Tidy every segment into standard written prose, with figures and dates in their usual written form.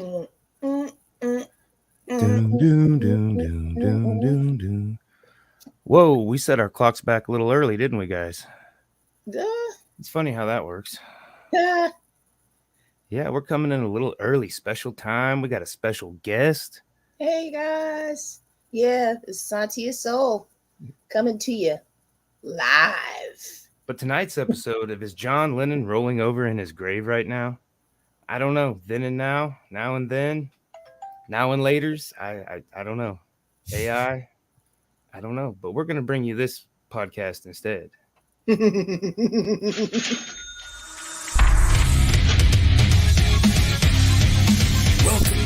Mm, mm, mm, Doom, doom, doom, doom, doom, doom, doom. Whoa, we set our clocks back a little early, didn't we, guys? It's funny how that works. Yeah, we're coming in a little early. Special time. We got a special guest. Hey guys. Yeah, it's SONTIA Soul coming to you live. But tonight's episode of Is John Lennon rolling over in his grave right now? I don't know. Then and now and then, now and laters. I don't know. AI. I don't know. But we're gonna bring you this podcast instead. Welcome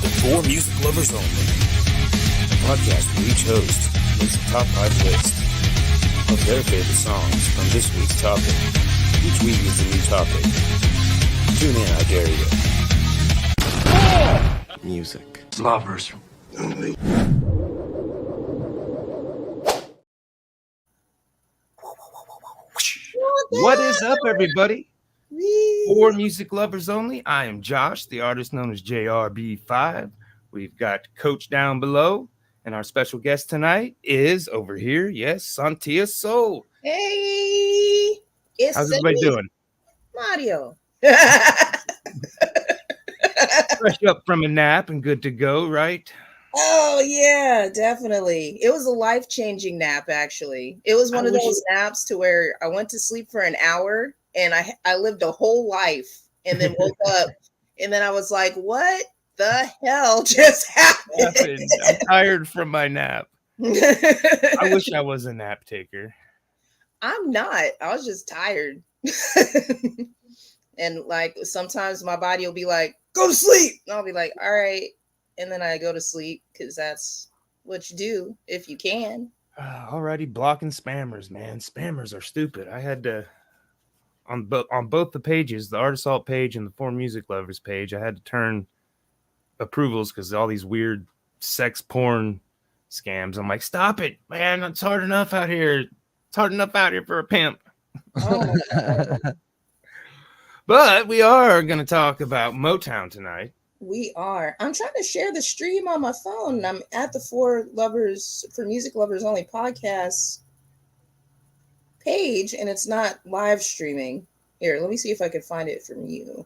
to For Music Lovers Only, a podcast where each host makes a top 5 list of their favorite songs from this week's topic. Each week is a new topic. Tune in, I dare you. Music Lovers Only. What is up, everybody? For Music Lovers Only, I am Josh, the artist known as JRB5. We've got Coach down below, and our special guest tonight is over here. Yes, SONTIA Soul. Hey, it's how's everybody doing? Mario. Fresh up from a nap and good to go, right? Oh yeah, definitely. It was a life-changing nap. Actually, it was one of those naps to where I went to sleep for an hour and I lived a whole life and then woke up and then I was like, what the hell just happened? I'm tired from my nap. I wish I was a nap taker. I'm not. I was just tired. And like sometimes my body will be like, go to sleep. And I'll be like, all right. And then I go to sleep because that's what you do if you can. Alrighty, blocking spammers, man. Spammers are stupid. I had to on both the pages, the Artist Alt page and the For Music Lovers page, I had to turn approvals because all these weird sex porn scams. I'm like, stop it, man. It's hard enough out here. It's hard enough out here for a pimp. Oh, but we are going to talk about Motown tonight. We are. I'm trying to share the stream on my phone. I'm at the For Music Lovers Only podcast page, and it's not live streaming. Here, let me see if I can find it from you.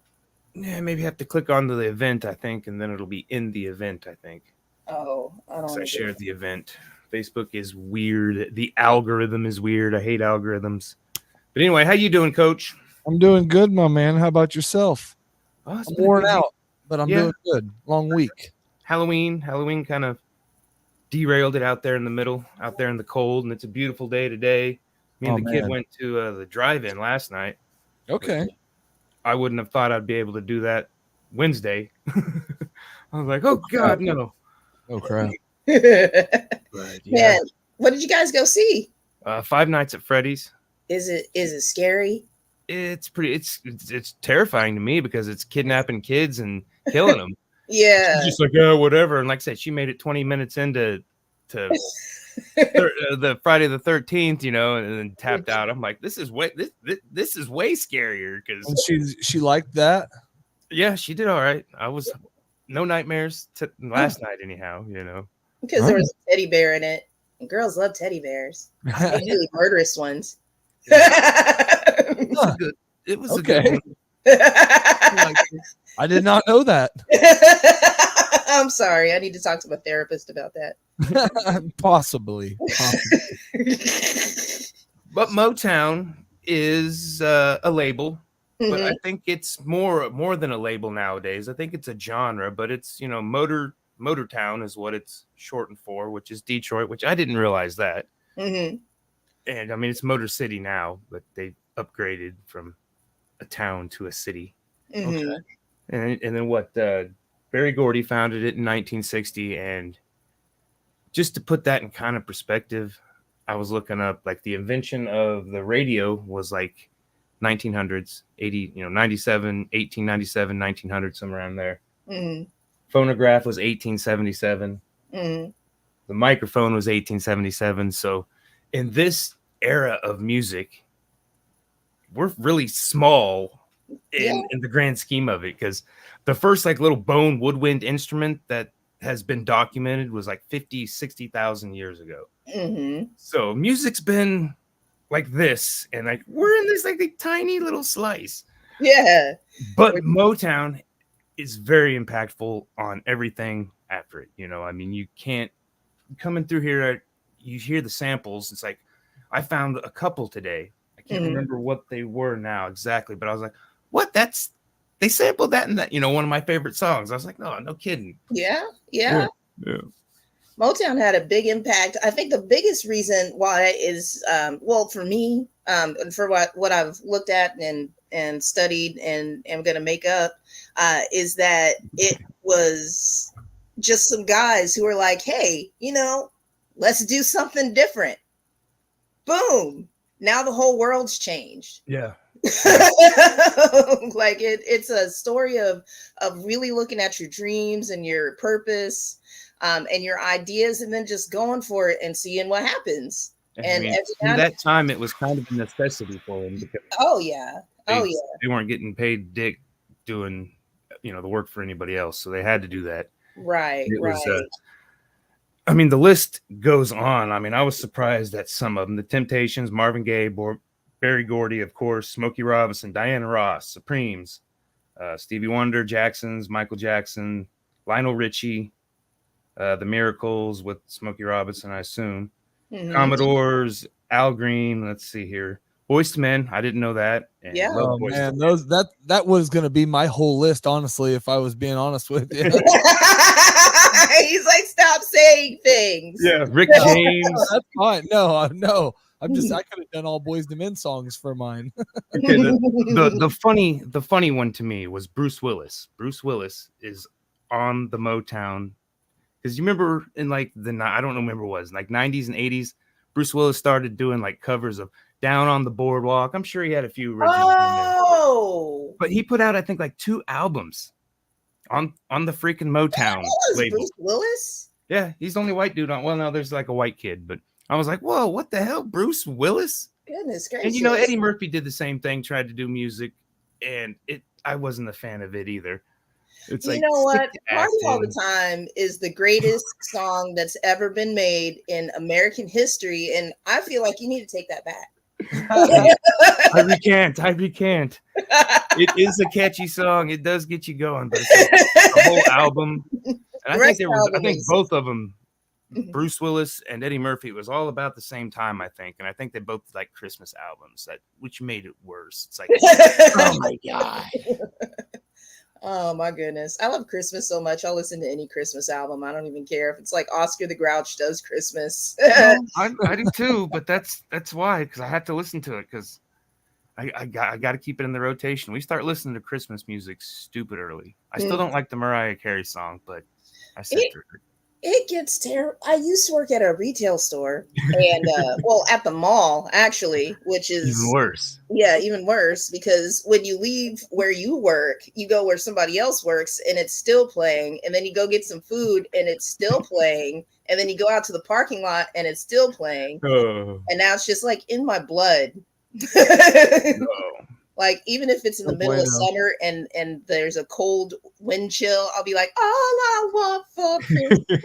Yeah, maybe have to click on the event, I think, and then it'll be in the event, I think. Oh, I don't. I shared the event. Facebook is weird. The algorithm is weird. I hate algorithms. But anyway, how you doing, Coach? I'm doing good, my man. How about yourself? Oh, I'm worn out, but I'm doing good. Long week. Halloween kind of derailed it out there in the middle, out there in the cold, and it's a beautiful day today. Me and the kid went to the drive-in last night. Okay. I wouldn't have thought I'd be able to do that Wednesday. I was like, oh, God, no. Oh, crap. But, yeah. Man, what did you guys go see? Five Nights at Freddy's. Is it scary? It's terrifying to me because it's kidnapping kids and killing them. Yeah. She's just like, oh, whatever. And like I said, she made it 20 minutes into the Friday the 13th, and then tapped out. I'm like, this is way scarier because she liked that. Yeah, she did all right. I was no nightmares last night anyhow, because there was a teddy bear in it, and girls love teddy bears, usually murderous ones. It was okay. A good one. I did not know that. I'm sorry. I need to talk to my therapist about that. Possibly. But Motown is a label, but I think it's more than a label nowadays. I think it's a genre, but it's Motown is what it's shortened for, which is Detroit, which I didn't realize that. Mm-hmm. And I mean, it's Motor City now, but they upgraded from a town to a city. Mm-hmm. Okay. And then what? Berry Gordy founded it in 1960. And just to put that in kind of perspective, I was looking up, like, the invention of the radio was like 1900s, 1897, 1900, somewhere around there. Mm-hmm. Phonograph was 1877. Mm-hmm. The microphone was 1877. So in this era of music, we're really small in the grand scheme of it, because the first like little bone woodwind instrument that has been documented was like 60,000 years ago. So music's been like this, and like we're in this like a tiny little slice. Yeah. But Motown is very impactful on everything after it. You know, I mean, you can't coming through here, you hear the samples. It's like I found a couple today. I can't remember what they were now exactly, but I was like, what? They sampled that in that, you know, one of my favorite songs. I was like, no kidding. Yeah. Motown had a big impact. I think the biggest reason why is, well, for me, and for what I've looked at and studied and am going to make up, is that it was just some guys who were like, hey, you know, let's do something different. Boom. Now the whole world's changed. Yeah. Like it's a story of really looking at your dreams and your purpose, and your ideas, and then just going for it and seeing what happens. And at that time, it was kind of a necessity for them because they weren't getting paid dick doing, you know, the work for anybody else, so they had to do that. Right. I mean, the list goes on. I mean, I was surprised at some of them: the Temptations, Marvin Gaye, Berry Gordy, of course, Smokey Robinson, Diana Ross, Supremes, Stevie Wonder, Jacksons, Michael Jackson, Lionel Richie, the Miracles with Smokey Robinson, I assume, Commodores, Al Green. Let's see here, Boyz II Men. I didn't know that. And oh man, that was gonna be my whole list, honestly, if I was being honest with you. He's like, stop saying things. Yeah, Rick James. That's fine. No. I could have done all Boyz II Men songs for mine. Okay, the funny one to me was Bruce Willis. Bruce Willis is on the Motown, because you remember in like I don't remember what it was, like 90s and 80s, Bruce Willis started doing like covers of Down on the Boardwalk. I'm sure he had a few originals in there. But he put out, I think, like 2 albums on the freaking Motown label. Bruce Willis? Yeah, he's the only white dude on. Well, no, there's like a white kid, but I was like, whoa, what the hell, Bruce Willis? Goodness gracious. And you know, Eddie Murphy did the same thing, tried to do music, and I wasn't a fan of it either. It's you like, know what? Party All the Time is the greatest song that's ever been made in American history, and I feel like you need to take that back. I recant. It is a catchy song. It does get you going, but it's the whole album. And I think both of them, Bruce Willis and Eddie Murphy, it was all about the same time, I think. And I think they both like Christmas albums, which made it worse. It's like, oh my God. Oh my goodness. I love Christmas so much. I'll listen to any Christmas album. I don't even care if it's like Oscar the Grouch does Christmas. I do too, but that's why, because I had to listen to it, because I got to keep it in the rotation. We start listening to Christmas music stupid early. I still don't like the Mariah Carey song, but I sit through it. It gets terrible. I used to work at a retail store, and well, at the mall actually, which is even worse. Yeah, even worse, because when you leave where you work, you go where somebody else works, and it's still playing, and then you go get some food, and it's still playing, and then you go out to the parking lot, and it's still playing, and now it's just like in my blood. Like, even if it's in the middle of summer and there's a cold wind chill, I'll be like, all I want for Christmas.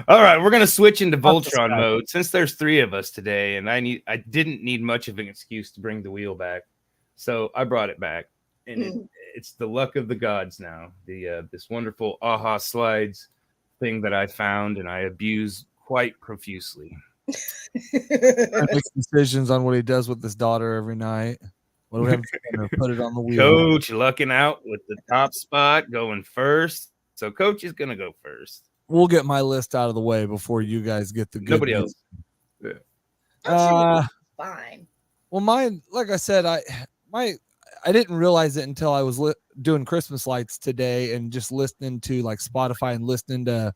All right, we're gonna switch into Voltron mode since there's 3 of us today, and I didn't need much of an excuse to bring the wheel back, so I brought it back, and it's the luck of the gods now. This wonderful AHA slides thing that I found and I abuse quite profusely. Makes decisions on what he does with his daughter every night. What do we have to put it on the wheel? Coach lucking out with the top spot, going first. So Coach is gonna go first. We'll get my list out of the way before you guys get the good. Nobody else. Yeah. Fine. Well, mine, like I said, I didn't realize it until I was doing Christmas lights today and just listening to like Spotify and listening to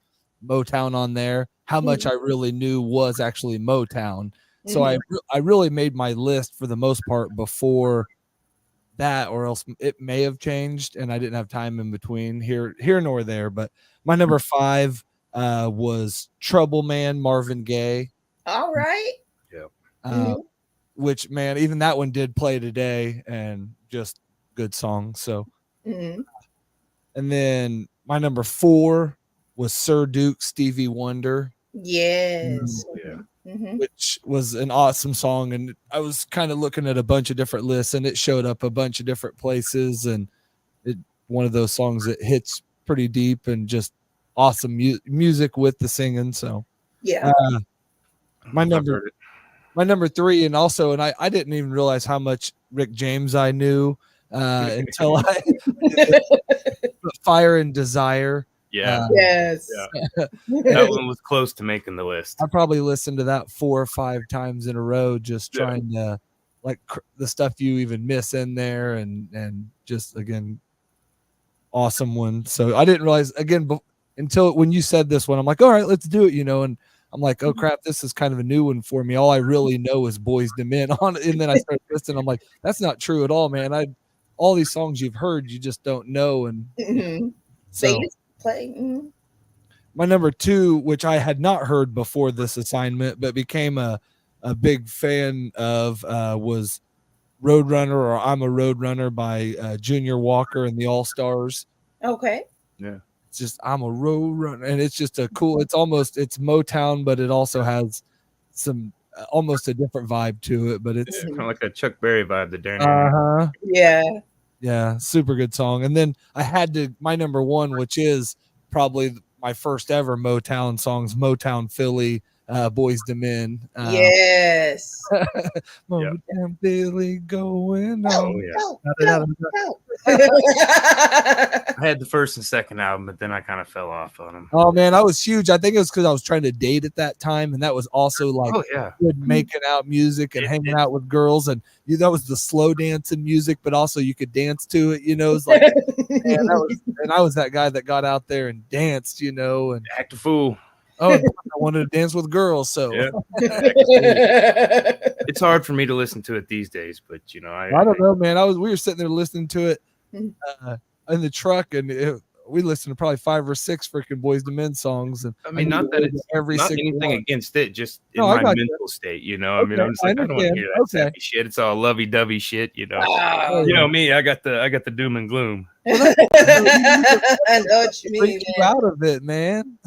Motown on there, how much I really knew was actually Motown. So I really made my list for the most part before that, or else it may have changed and I didn't have time in between here nor there. But my number 5 was Trouble Man, Marvin Gaye. All right. Yeah. which, man, even that one did play today, and just good song. So, Mm-hmm. and then my number 4 was Sir Duke, Stevie Wonder. Yes. Yeah. Mm-hmm. Which was an awesome song. And I was kind of looking at a bunch of different lists, and it showed up a bunch of different places, and one of those songs that hits pretty deep and just awesome music with the singing. So Yeah. my number 3, and I didn't even realize how much Rick James I knew until I Fire and Desire. Yeah. Yes. Yeah. That one was close to making the list. I probably listened to that 4 or 5 times in a row, just trying to like the stuff you even miss in there, and just, again, awesome one. So I didn't realize, again, until when you said this one, I'm like, all right, let's do it, and I'm like, oh crap, this is kind of a new one for me. All I really know is Boys to Men on it, and then I started listening. I'm like, that's not true at all, man. All these songs you've heard, you just don't know, and Mm-hmm. so They used to play. Mm-hmm. my number 2, which I had not heard before this assignment, but became a big fan of, was Roadrunner, or I'm a Roadrunner by Junior Walker and the All Stars. Okay. Yeah. It's just, I'm a Roadrunner, and it's just a cool, it's Motown, but it also has some almost a different vibe to it, but it's kind of like a Chuck Berry vibe, the Darren. Yeah. Super good song. And then I had my number 1, which is probably my first ever Motown songs, Motown Philly, Boys to Men. Yes. Motown Philly going Oh, on. I had the first and second album, but then I kind of fell off on them. Oh man, I was huge. I think it was because I was trying to date at that time, and that was also like good making out music and hanging out with girls, and that was the slow dancing music, but also you could dance to it. It was like, man, and I was that guy that got out there and danced, and act a fool. Oh, I wanted to dance with girls, so It's hard for me to listen to it these days, but I don't know, man. We were sitting there listening to it in the truck, and we listened to probably 5 or 6 freaking Boys to Men songs. And I mean, not that it's not anything against it, just in my mental state, I mean, I'm just like, I don't want to hear that sappy shit. It's all lovey-dovey shit, You know me, I got the doom and gloom. I know what you mean. You out of it, man.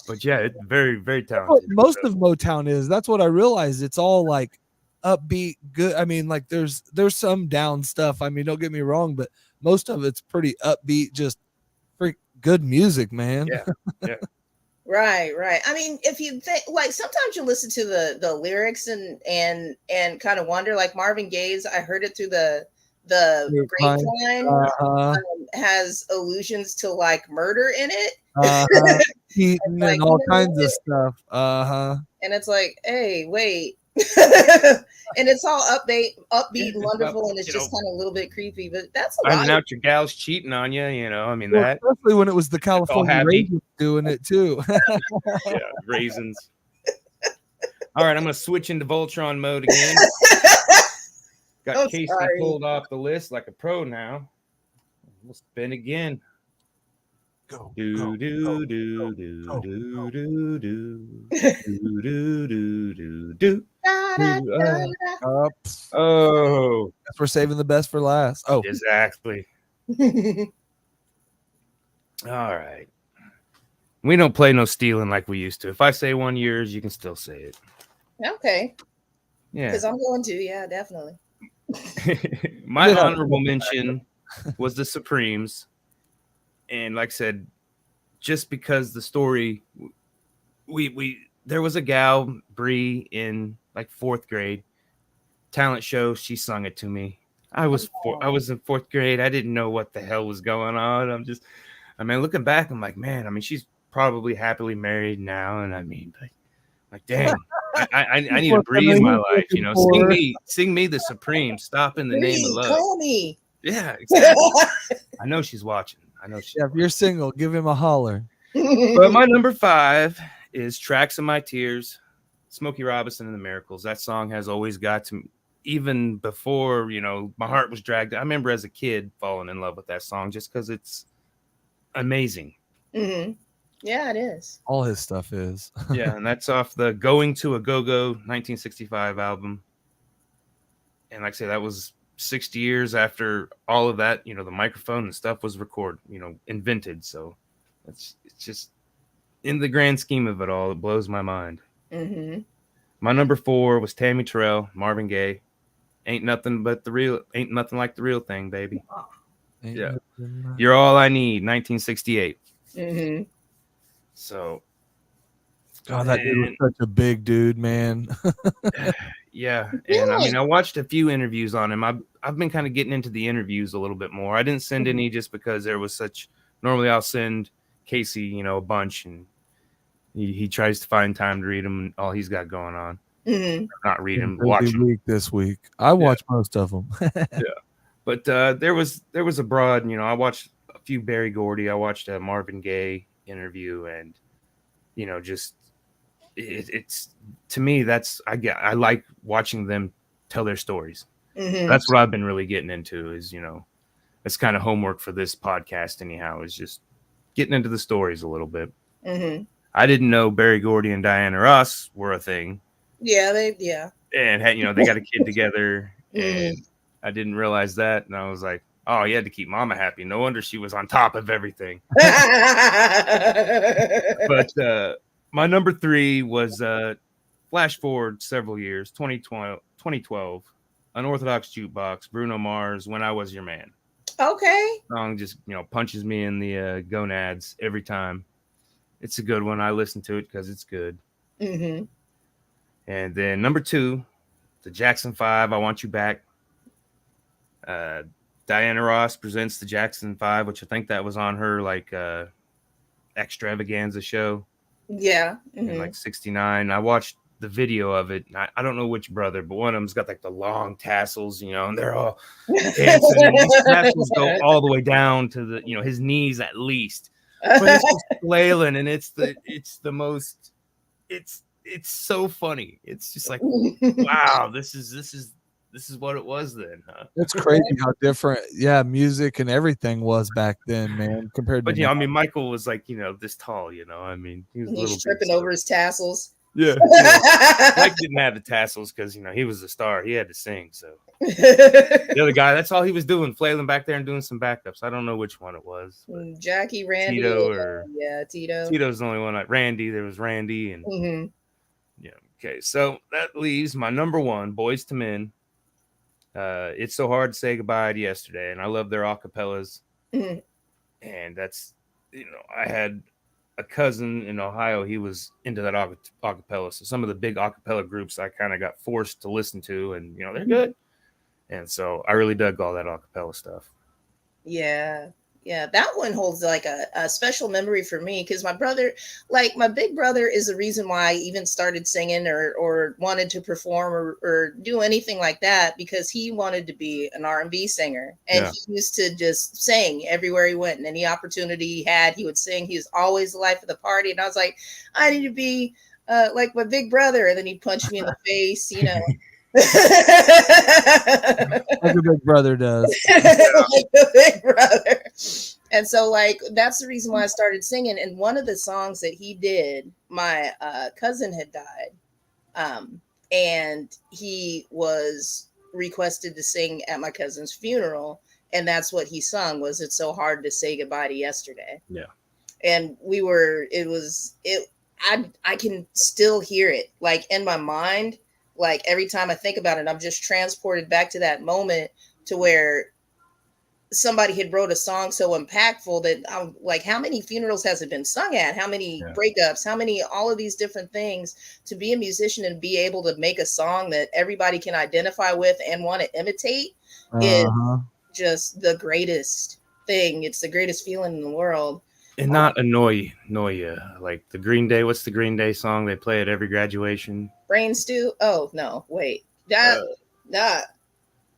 But yeah, it's very, very talented. Most of Motown is. That's what I realized. It's all like upbeat, good. I mean, like there's some down stuff. I mean, don't get me wrong, but most of it's pretty upbeat, just freak good music, man. Yeah. Right. I mean, if you think, like, sometimes you listen to the lyrics and kind of wonder, like Marvin Gaye's, I heard it through the grapevine, has allusions to like murder in it. Cheating like, and all kinds of stuff. And it's like, hey, wait. And it's all upbeat and wonderful, and it's just kind of a little bit creepy, but that's a lot. Finding out your gal's cheating on you, I mean, well, that. Especially when it was the California Raisins doing it too. Yeah, raisins. All right, I'm going to switch into Voltron mode again. Got Casey pulled off the list like a pro now. We'll spin again. Go. Do do do do do do do do. Oh, guess we're saving the best for last. Oh, exactly. All right. We don't play no stealing like we used to. If I say one yours, you can still say it. Okay. Yeah. Because I'm going to. Yeah, definitely. My honorable mention was the Supremes. And like I said, just because the story, there was a gal, Bree, in like 4th grade talent show. She sung it to me. I was in 4th grade. I didn't know what the hell was going on. Looking back, I'm like, man, I mean, she's probably happily married now. And I mean, like dang, I need a Bree in my life. Sing me the Supreme. Stop in the name of love. Call me. Yeah, exactly. I know she's watching. If you're single, give him a holler. But my number 5 is Tracks of My Tears, Smokey Robinson and the Miracles. That song has always got to me, even before, my heart was dragged. I remember as a kid falling in love with that song just because it's amazing. Mm-hmm. Yeah, it is. All his stuff is. Yeah, and that's off the Going to a Go-Go 1965 album. And like I say, that was 60 years after all of that, the microphone and stuff was recorded, invented. So it's just, in the grand scheme of it all, it blows my mind. Mm-hmm. My number 4 was Tammy Terrell, Marvin Gaye. Ain't nothing like the real thing, baby. Yeah. You're All I Need, 1968. Mm-hmm. So, God, that dude was such a big dude, man. yeah. And I mean, I watched a few interviews on him. I've been kind of getting into the interviews a little bit more. I didn't send any just because there was normally I'll send Casey, a bunch, and he tries to find time to read them and all he's got going on. Mm-hmm. Not read them, watch them. Week this week. I watched most of them. Yeah. But there was a broad, I watched a few Berry Gordy. I watched a Marvin Gaye interview, and just it's to me I like watching them tell their stories. Mm-hmm. That's what I've been really getting into. Is it's kind of homework for this podcast anyhow. Is just getting into the stories a little bit. Mm-hmm. I didn't know Berry Gordy and Diana Ross were a thing. Yeah, and had, they got a kid together, and I didn't realize that, and I was like, oh, you had to keep Mama happy. No wonder she was on top of everything. But my number 3 was flash forward several years, 2012, Unorthodox Jukebox, Bruno Mars, When I Was Your Man. Okay. Song just punches me in the gonads every time. It's a good one. I listen to it because it's good. Mm-hmm. And then number 2, the Jackson 5, I Want You Back. Diana Ross presents the Jackson 5, which I think that was on her extravaganza show. Yeah. Mm-hmm. In 69. I watched the video of it. I don't know which brother, but one of them's got the long tassels, and they're all dancing. And these tassels go all the way down to the, his knees at least. But it's just flailing, and it's the most. It's so funny. It's just like, wow, this is what it was then, huh? It's crazy how different, music and everything was back then, man. Compared to, I mean, Michael was this tall, I mean, he was a little tripping over his tassels. Yeah, Mike didn't have the tassels because he was a star. He had to sing. So the other guy, that's all he was doing, flailing back there and doing some backups. I don't know which one it was. Jackie, Randy, Tito, Tito. Tito's the only one. Randy, there was Randy, and yeah. Okay, so that leaves my number 1, Boyz II Men. It's So Hard to Say Goodbye to Yesterday, and I love their acapellas. Mm-hmm. And that's I had a cousin in Ohio. He was into that acapella. So some of the big acapella groups I kind of got forced to listen to, and they're good. And so I really dug all that acapella stuff. Yeah. Yeah, that one holds a special memory for me because my brother, my big brother, is the reason why I even started singing or wanted to perform or do anything like that, because he wanted to be an R&B singer, and he used to just sing everywhere he went, and any opportunity he had, he would sing. He was always the life of the party, and I was like, I need to be like my big brother, and then he'd punch me in the face, like a big brother does. Like a big brother. And so that's the reason why I started singing. And one of the songs that he did, my cousin had died, and he was requested to sing at my cousin's funeral, and that's what he sung, was It's So Hard to Say Goodbye to Yesterday. Yeah. And I can still hear it in my mind. Every time I think about it, I'm just transported back to that moment, to where somebody had wrote a song so impactful that I'm like, how many funerals has it been sung at? How many breakups? How many, all of these different things, to be a musician and be able to make a song that everybody can identify with and want to imitate is just the greatest thing. It's the greatest feeling in the world. And not annoy you. Like the Green Day, what's the Green Day song they play at every graduation? Brain Stew? Oh, no, wait. That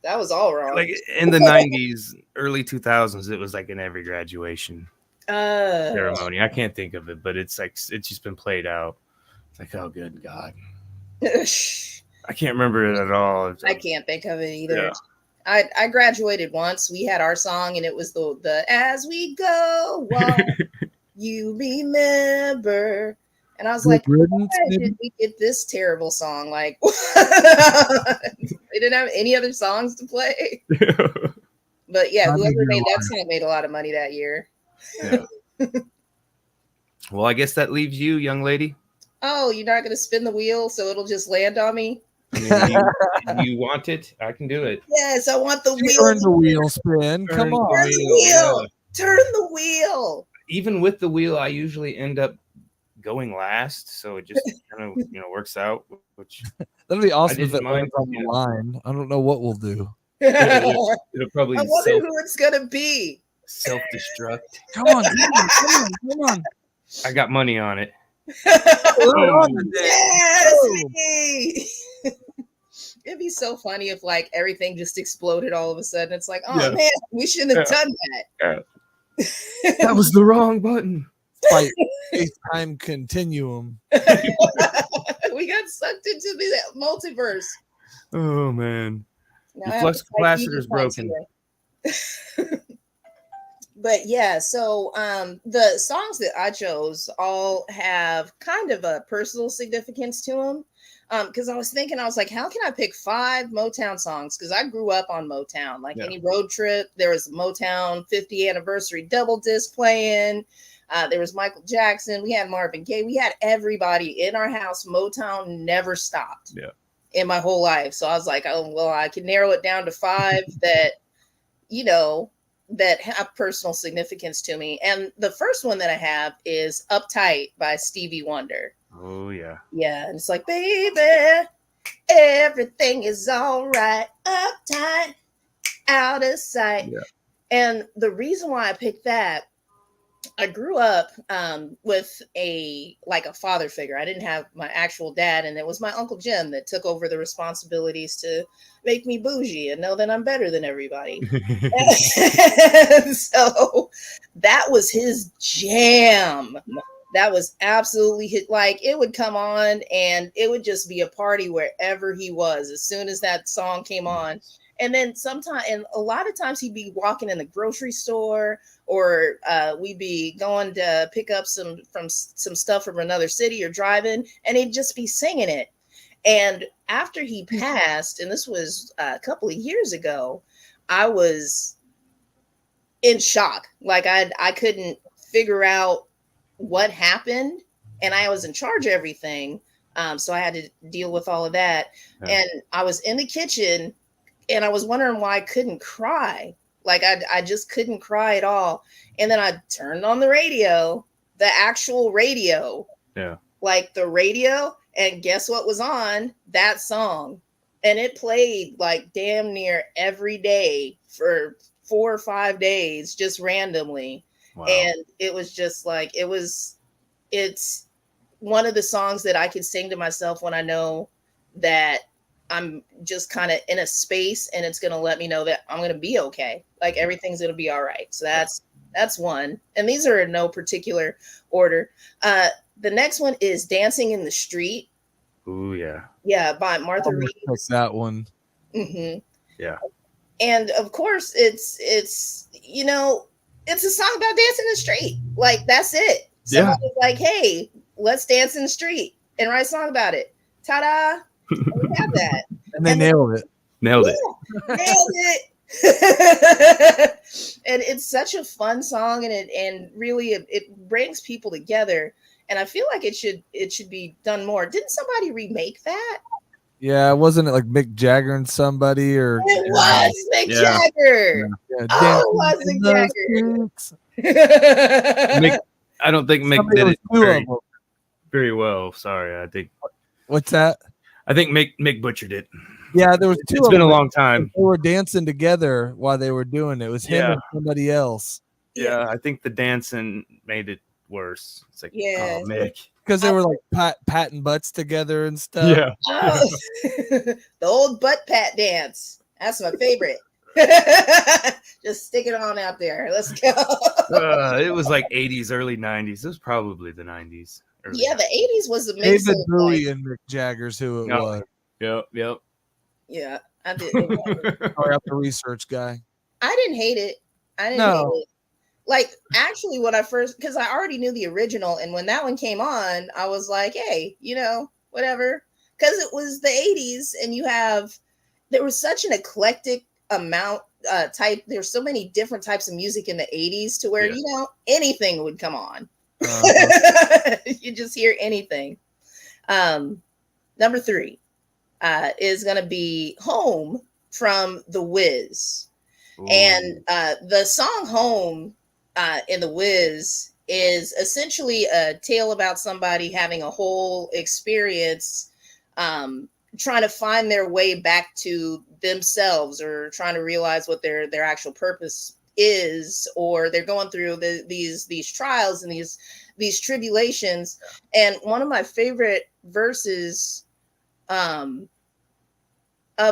was all wrong. In the 90s, early 2000s, it was in every graduation ceremony. I can't think of it, but it's it's just been played out. It's oh, good God. I can't remember it at all. I can't think of it either. Yeah. I graduated once. We had our song, and it was the As We Go, Walk, You Remember. And I was Good like, riddance, why maybe? did we get this terrible song? Like, they didn't have any other songs to play. But yeah, Not whoever even made that lying. song made a lot of money that year. Yeah. Well, I guess that leaves you, young lady. Oh, you're not going to spin the wheel so it'll just land on me? I mean, you want it? I can do it. Yes, I want the wheel. Turn the wheel spin. Come Turn the on. Turn the wheel. yeah. Turn the wheel. Even with the wheel, I usually end up going last, so it just kind of works out. Which That'd be awesome if didn't it mind, lands on the line. I don't know what we'll do. it'll probably I wonder who it's going to be. self-destruct. Come on, come on. I got money on it. Yes, me. It'd be so funny if like everything just exploded all of a sudden. It's like, oh man, we shouldn't have done that. That was the wrong button. Fight space-time continuum. We got sucked into the multiverse. Oh man, Now the I flux have to fight capacitor is Evil broken. Constantly. But yeah, so the songs that I chose all have kind of a personal significance to them. Because I was thinking, I was like, how can I pick 5 Motown songs? Because I grew up on Motown. Like any road trip, there was a Motown 50th anniversary double disc playing. There was Michael Jackson. We had Marvin Gaye. We had everybody in our house. Motown never stopped in my whole life. So I was like, oh, well, I can narrow it down to 5 that, that have personal significance to me. And the first one that I have is Uptight by Stevie Wonder. Oh, yeah. Yeah. And it's like, baby, everything is all right. Uptight, out of sight. Yeah. And the reason why I picked that, I grew up with a father figure. I didn't have my actual dad, and it was my Uncle Jim that took over the responsibilities to make me bougie and know that I'm better than everybody. And so that was his jam. That was absolutely his, like, it would come on and it would just be a party wherever he was as soon as that song came on. And then a lot of times he'd be walking in the grocery store, or we'd be going to pick up some stuff from another city or driving, and he'd just be singing it. And after he passed, and this was a couple of years ago, I was in shock. Like I couldn't figure out what happened, and I was in charge of everything. So I had to deal with all of that. Yeah. And I was in the kitchen, and I was wondering why I couldn't cry. Like I just couldn't cry at all. And then I turned on the radio, the actual radio. Yeah. Like the radio, and guess what was on? That song. And it played like damn near every day for 4 or 5 days, just randomly. Wow. And it was just like, it's one of the songs that I can sing to myself when I know that I'm just kind of in a space, and it's going to let me know that I'm going to be okay. Like everything's going to be all right. So that's one. And these are in no particular order. The next one is Dancing in the Street. Ooh, yeah. Yeah, by Martha Reeves. That one. Mm-hmm. Yeah. And of course it's a song about dancing in the street. Like that's it. Somebody's like, hey, let's dance in the street and write a song about it. Ta-da. We have that. And they nailed it. Nailed it. And it's such a fun song, and really it brings people together. And I feel like it should be done more. Didn't somebody remake that? Yeah, wasn't it like Mick Jagger and somebody? Or it was Mick Jagger. Yeah. Oh, it was Mick Jagger. Mick, I don't think Mick did it very well. Sorry, I think. What's that? I think Mick butchered it. Yeah, there was 2. It's been a long time. They were dancing together while they were doing it. It was him and somebody else. Yeah, I think the dancing made it worse. It's like, oh, Mick. Because they were like patting butts together and stuff. Yeah. Oh, the old butt pat dance. That's my favorite. Just stick it on out there. Let's go. It was like 80s, early 90s. It was probably the 90s. Yeah, the 80s was the mix. David Bowie and Mick Jagger's who it was. Yep. Yeah, I did. Sorry, I'm the research guy. I didn't hate it. I didn't hate it. like actually when I first, because I already knew the original, and when that one came on, I was like, hey, whatever, because it was the 80s, and there was such an eclectic amount type. There's so many different types of music in the 80s to where anything would come on. You just hear anything. Number 3 is gonna be Home from The Wiz. Ooh. And the song Home in The Wiz is essentially a tale about somebody having a whole experience trying to find their way back to themselves, or trying to realize what their actual purpose is, or they're going through these trials and these tribulations. And one of my favorite verses of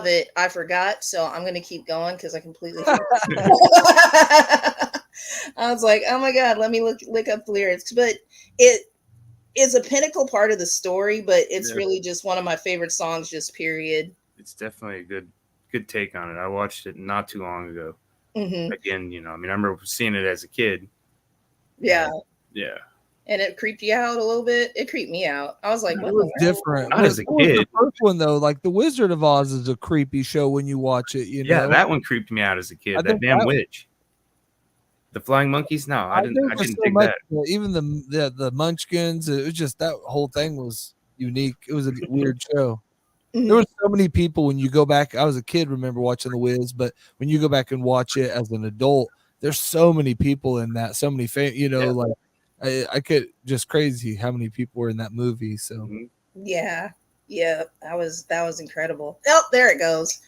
it, I forgot, so I'm gonna keep going because I completely forgot. I was like, oh my god, let me look up the lyrics. But it is a pinnacle part of the story, but it's really just one of my favorite songs, just period. It's definitely a good take on it. I watched it not too long ago. Mm-hmm. Again, I remember seeing it as a kid. Yeah. Yeah. And it creeped you out a little bit. It creeped me out. I was like, what? It was different. Not as a kid. The first one though, like The Wizard of Oz is a creepy show when you watch it. Yeah, that one creeped me out as a kid. That damn witch. The flying monkeys? No, I didn't think that. Even the Munchkins, it was just, that whole thing was unique. It was a weird show. Mm-hmm. There were so many people when you go back. I was a kid, remember watching The Wiz, but when you go back and watch it as an adult, there's so many people in that. So many like I could, just crazy how many people were in that movie. So yeah, that was incredible. Oh, there it goes.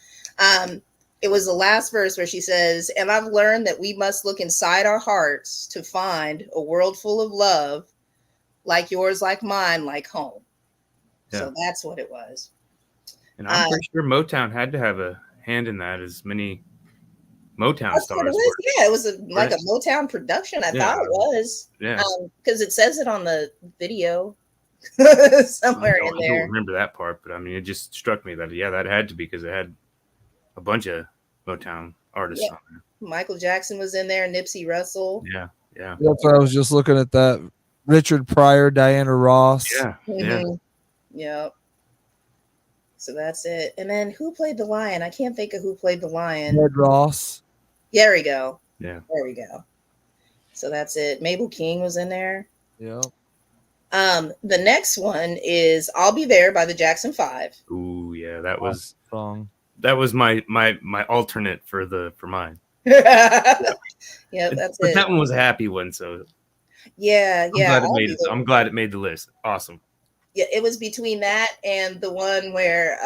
It was the last verse where she says, and I've learned that we must look inside our hearts to find a world full of love, like yours, like mine, like home. Yeah. So that's what it was. And I'm pretty sure Motown had to have a hand in that, as many Motown stars were. Yeah, it was like a Motown production. I thought it was. Yeah. Because it says it on the video somewhere in there. I don't remember that part, but I mean, it just struck me that, that had to be, because it had a bunch of Motown artists on there. Michael Jackson was in there, Nipsey Russell. Yeah. That's what I was just looking at, that. Richard Pryor, Diana Ross. Yeah. Mm-hmm. Yep. So that's it. And then who played the lion? I can't think of who played the lion. Ed Ross. There we go. Yeah. There we go. So that's it. Mabel King was in there. Yeah. The next one is "I'll Be There" by the Jackson 5. Ooh, yeah, that was song. That was my alternate for mine. Yeah, that's it. That one was a happy one, so yeah. I'm glad it made the list. Awesome. Yeah, it was between that and the one where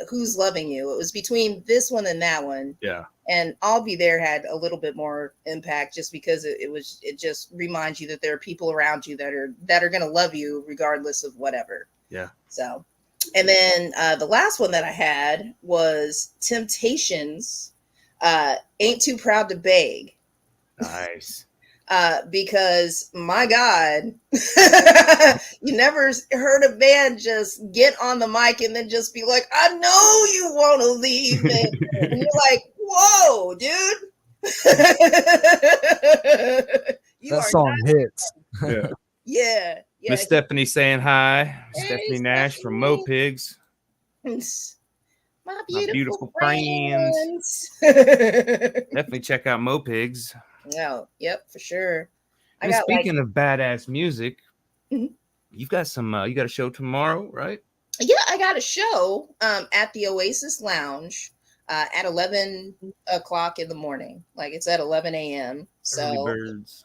"Who's Loving You." It was between this one and that one. Yeah. And "I'll Be There" had a little bit more impact, just because it just reminds you that there are people around you that are going to love you regardless of whatever. Yeah. So, and then the last one that I had was Temptations, "Ain't Too Proud to Beg." Nice. Because my God, you never heard a band just get on the mic and then just be like, "I know you want to leave me," and you're like, "Whoa, dude!" That song hits. Yeah. Miss Stephanie saying hi. Hey, Stephanie Nash from Mo Pigs. My beautiful friends. Definitely check out Mo Pigs. Oh, yep, for sure. Speaking of badass music, you've got you got a show tomorrow, right? Yeah, I got a show at the Oasis Lounge at 11 o'clock in the morning. Like, it's at 11 a.m. So early birds.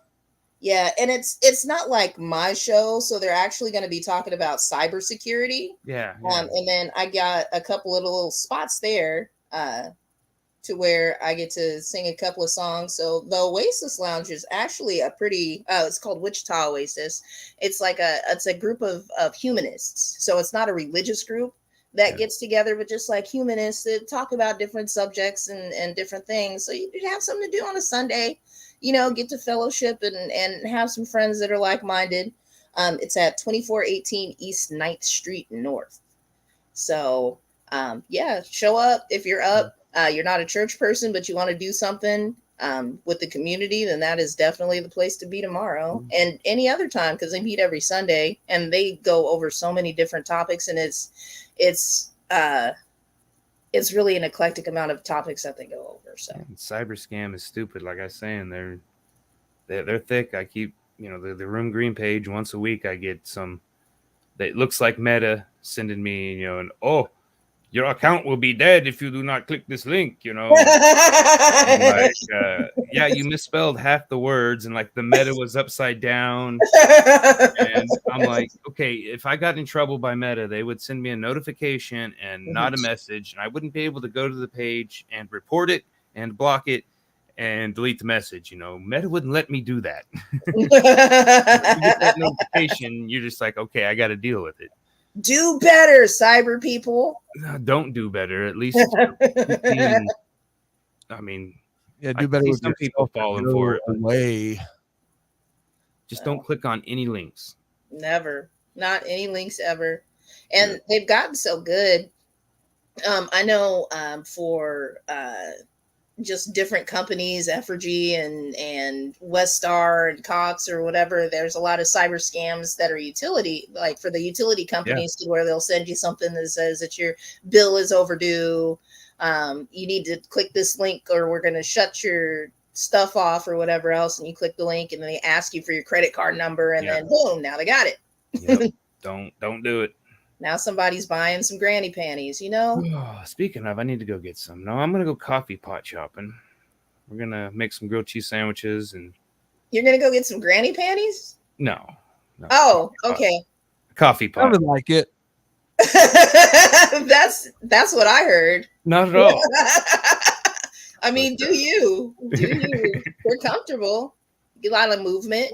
Yeah, and it's not like my show, so they're actually going to be talking about cybersecurity. Yeah. And then I got a couple of little spots there to where I get to sing a couple of songs. So the Oasis Lounge is actually a pretty, it's called Wichita Oasis. It's like it's a group of humanists. So it's not a religious group that gets together, but just like humanists that talk about different subjects and different things. So you have something to do on a Sunday, get to fellowship and have some friends that are like-minded. It's at 2418 East 9th Street North. So show up if you're up. You're not a church person, but you want to do something. with the community, then that is definitely the place to be tomorrow and any other time, because they meet every Sunday and they go over so many different topics, and it's really an eclectic amount of topics that they go over. So cyber scam is stupid. Like I was saying, they're thick. I keep, the Room Green page once a week. I get some that looks like Meta sending me, and your account will be dead if you do not click this link. I'm like, yeah, you misspelled half the words, and like the meta was upside down. And I'm like, okay, if I got in trouble by Meta, they would send me a notification and not a message, and I wouldn't be able to go to the page and report it and block it and delete the message. Meta wouldn't let me do that. You get that notification, you're just like, okay, I got to deal with it. Do better, cyber people. No, don't do better. At least, I mean, yeah, do better. With some people falling for it. Away. Just don't click on any links. Never, not any links ever. And they've gotten so good. I know for just different companies, Effigy and Westar and Cox or whatever, there's a lot of cyber scams that are utility, like for the utility companies, to where they'll send you something that says that your bill is overdue. You need to click this link or we're going to shut your stuff off or whatever else. And you click the link and then they ask you for your credit card number and then boom, now they got it. Yep. Don't do it. Now somebody's buying some granny panties, Speaking of, I need to go get some. No, I'm going to go coffee pot shopping. We're going to make some grilled cheese sandwiches. And you're going to go get some granny panties? No. Oh, okay. Coffee pot. I would like it. That's what I heard. Not at all. I mean, do you? We're comfortable. Get a lot of movement,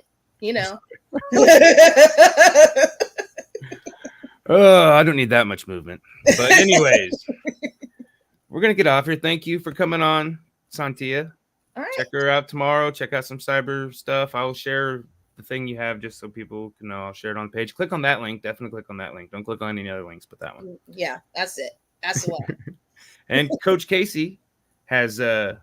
I don't need that much movement. But anyways, we're going to get off here. Thank you for coming on, Sontia. All right. Check her out tomorrow. Check out some cyber stuff. I will share the thing you have just so people can know. I'll share it on the page. Click on that link. Definitely click on that link. Don't click on any other links but that one. Yeah, that's it. That's the one. And Coach Casey has a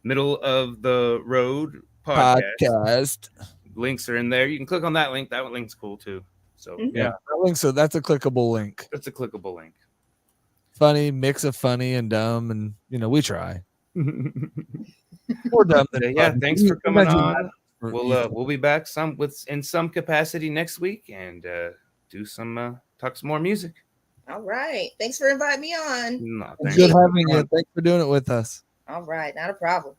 middle of the road podcast. Links are in there. You can click on that link. That link's cool too. So that link. So that's a clickable link. That's a clickable link. Funny mix of funny and dumb, and we try. More dumb than fun. Thanks for coming on. We'll be back in some capacity next week and do some talk some more music. All right. Thanks for inviting me on. No, good having you. Thanks for doing it with us. All right. Not a problem.